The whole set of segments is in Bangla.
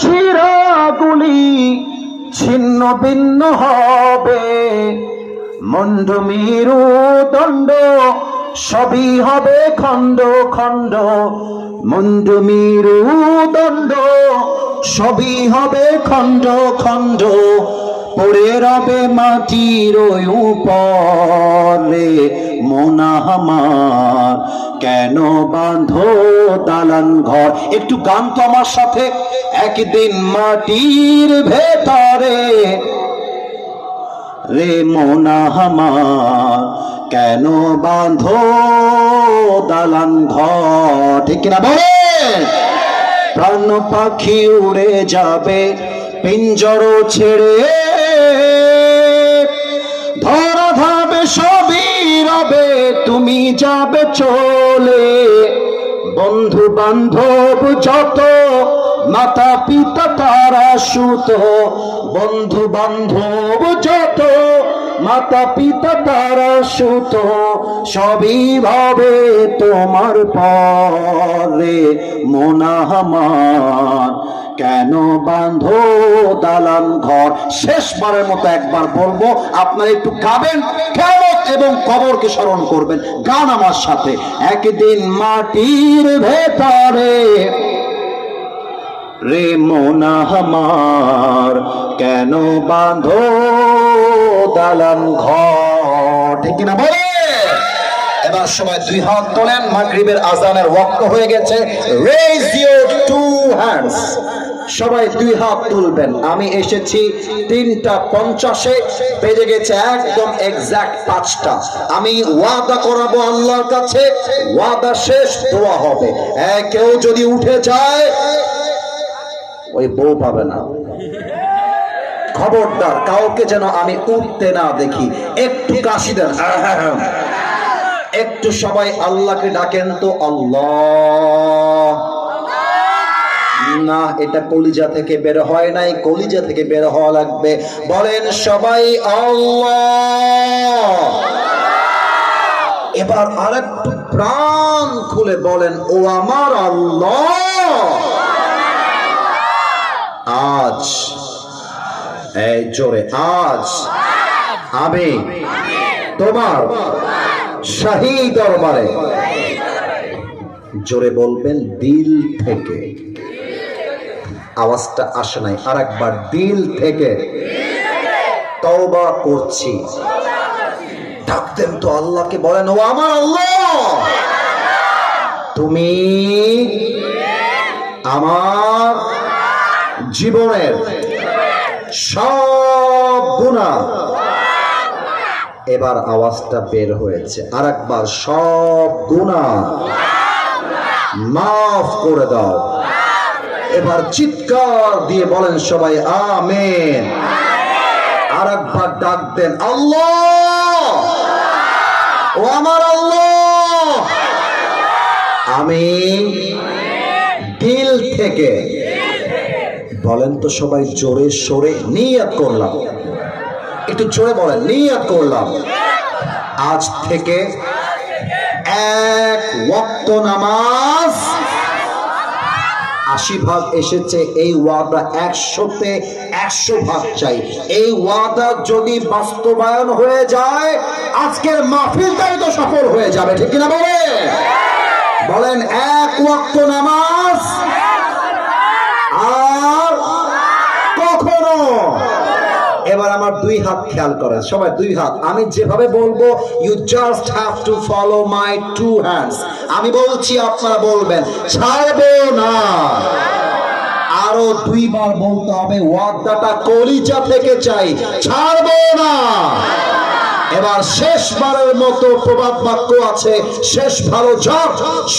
শিরাগুলি ছিন্ন ভিন্ন হবে, মুন্ড মেরু দণ্ড সবই হবে খণ্ড খণ্ড, মুন্ড মেরু দণ্ড সবই হবে খণ্ড খণ্ড, পড়ে রবে মাটির উপরে। মোনা আমার কেন বাঁধো দালান ঘর? একটু গান তো আমার সাথে। একদিন মাটির ভেতরে রে মোনা আমার কেন বাঁধো দালান ঘর? ঠিক কিনা বলে? প্রাণ পাখি উড়ে যাবে পিঞ্জর ছেড়ে, ধরা ধাবে সবই রবে তুমি যাবে চলে। বন্ধু বান্ধব যত মাতা পিতা তারা সুত, বন্ধু বান্ধব যত মাতা পিতা তারা সুত, সবই ভাবে তোমার পরে। মোনা আমার কেন বাঁধো দালান ঘর? শেষবারের মতো একবার বলবো, আপনারা একটু গাবেন, কিয়ামত এবং কবরকে স্মরণ করবেন। গান আমার সাথে। একদিন মাটির ভেতরে রে মোনা আমার কেন বাঁধো দালান ঘর? ঠিক কিনা বলে? এবার সবাই দুই হাত তোলেন, মাগরিবের আজানের ওয়াক্ত হয়ে গেছে। Raise your two hands. সবাই দুই হাত তুলবেন। আমি এসেছি 3:50, বেজে গেছে একদম এক্সাক্ট 5টা। আমি ওয়াদা করাবো আল্লাহর কাছে, ওয়াদা শেষ, দোয়া হবে। কেউ যদি উঠে যায় ওই বউ পাবে না। খবরদার, কাউকে যেন আমি উঠতে না দেখি। একটু কাশি দেন, একটু সবাই আল্লাহকে ডাকেন তো। আল্লাহ। না, এটা কলিজা থেকে বের হয় নাই, কলিজা থেকে বের হওয়া লাগবে। বলেন সবাই আল্লাহ। এবার আরেকটু প্রাণ খুলে বলেন, ও আমার আল্লাহ। আজ, এই জোরে, আজ আমি তোমার শাহী দরবারে, জোরে বলবেন দিল থেকে। আওয়াজটা আসে নাই, আরেকবার দিল থেকে তওবা করছি। ডাকতেন তো আল্লাহকে, বলেন ও আমার আল্লাহ, তুমি আমার জীবনের সব গুনাহ, এবার আওয়াজটা বের হয়েছে, আরেকবার, সব গুনাহ মাফ করে দাও। এবার চিৎকার দিয়ে বলেন সবাই আমিন। আরেকবার ডাক দেন, আল্লাহ, ও আমার আল্লাহ, আমি দিল থেকে, বলেন তো সবাই জোরে সোরে, নিয়ত করলাম। একটু জোরে বলেন, নিয়ত করলাম আজ থেকে এক ওয়াক্ত নামাজ। 80 ভাগ এসেছে, এই ওয়াদা 100-তে 100 ভাগ চাই। এই ওয়াদা যদি বাস্তবায়ন হয়ে যায়, আজকের মাহফিলটাই তো সফল হয়ে যাবে। ঠিক কিনা বলে? বলেন এক ওয়াক্ত নামাজ আর কখনো। এবার আমার দুই হাত খেয়াল করেন সবাই, দুই হাত। আমি যেভাবে বলবো, you just have to follow my two hands. আমি বলছি, আপনারা বলবেন, ছাড়বো না। আরো 2 বার বলতে হবে, ওয়াদাটা কলিজা থেকে চাই, ছাড়বো না। এবার শেষবারের মতো প্রবাদ বাক্য আছে, শেষ ভালো যার,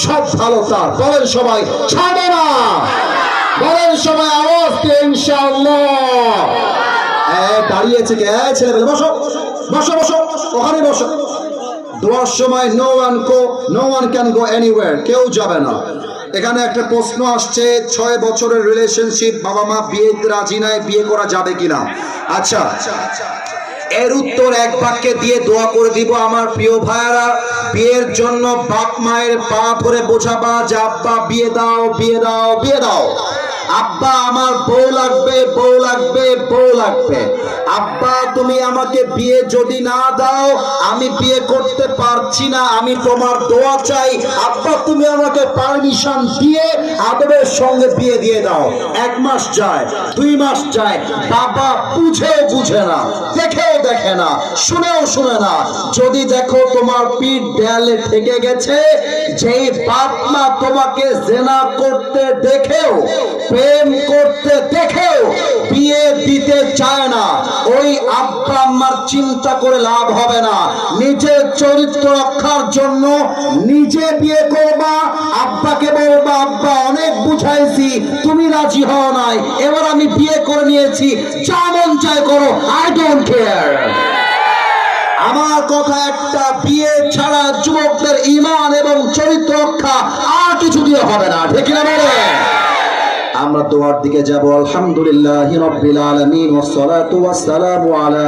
সব ভালো তার। বলেন সবাই, ছাড়বো না। বলেন সবাই আওয়াজ দিয়ে ইনশাআল্লাহ। দাঁড়িয়েছে কে? ছেলেবেলে বসো, বসো, বসো, ওখানে বসো। দোয়ার সময় no one can go anywhere, কেউ যাবে না। এখানে একটা প্রশ্ন আসছে, 6 বছরের রিলেশনশিপ, বাবা মা বিয়েতে রাজি নাই, বিয়ে করা যাবে কিনা? আচ্ছা, এর উত্তর এক বাক্যে দিয়ে দোয়া করে দিব। আমার প্রিয় ভাইয়ারা, বিয়ের জন্য বাপ মায়ের পা ধরে বোঝাবা যে আব্বা বিয়ে দাও, বিয়ে দাও, বিয়ে দাও। আব্বা আমার বউ লাগবে, বউ লাগবে, বউ লাগবে। আব্বা তুমি আমাকে বিয়ে যদি না দাও আমি বিয়ে করতে পারছি না, আমি তোমার দোয়া চাই। আব্বা তুমি আমাকে পারমিশন দিয়ে আদরের সঙ্গে বিয়ে দিয়ে দাও। 1 মাস যায়, 2 মাস যায়, বাবা বুঝেও বুঝে না, দেখেও দেখে না, শুনেও শুনে না। যদি দেখো তোমার পিঠ দেয়ালে ঠেকে গেছে, যেই বাপ মা তোমাকে জেনা করতে দেখেও, প্রেম করতে দেখেও বিয়ে দিতে চায় না, ওই আব্বা আম্মার চিন্তা করে লাভ হবে না। নিজের চরিত্র রক্ষার জন্য নিজে বিয়ে করবা, আব্বাকে বলবা আব্বা অনেক বুঝাইছি, তুমি রাজি হও নাই, এবার আমি বিয়ে করে নিয়েছি, যা মন চায় করো, আই ডোন্ট কেয়ার। আমার কথা একটা, বিয়ে ছাড়া যুবকদের ঈমান এবং চরিত্র রক্ষা আর কিছু দিয়ে হবে না, ঠিক না বলে? আমরা দোয়ার দিকে যাব। আলহামদুলিল্লাহি রাব্বিল আলামিন ওয়াস সালাতু ওয়াস সালামু আলা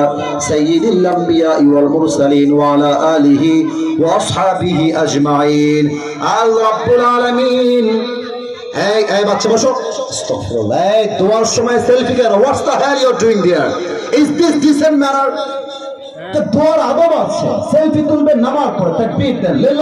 সাইয়্যিদিল আমবিয়া ওয়াল মুরসালিন ওয়া আলা আলিহি ওয়া আসহাবিহি আজমাইন। আল্লাহ রাব্বুল আলামিন। এই বাচ্চা বসো। আস্তাগফিরুল্লাহ। এই দোয়ার সময় সেলফি কেন? What's the hell you are doing there? Is this decent manner? তো দোয়ার আদব আছে, সেলফি তুলবে নামার পরে, তাকবীর দেন, লিল্লাহ।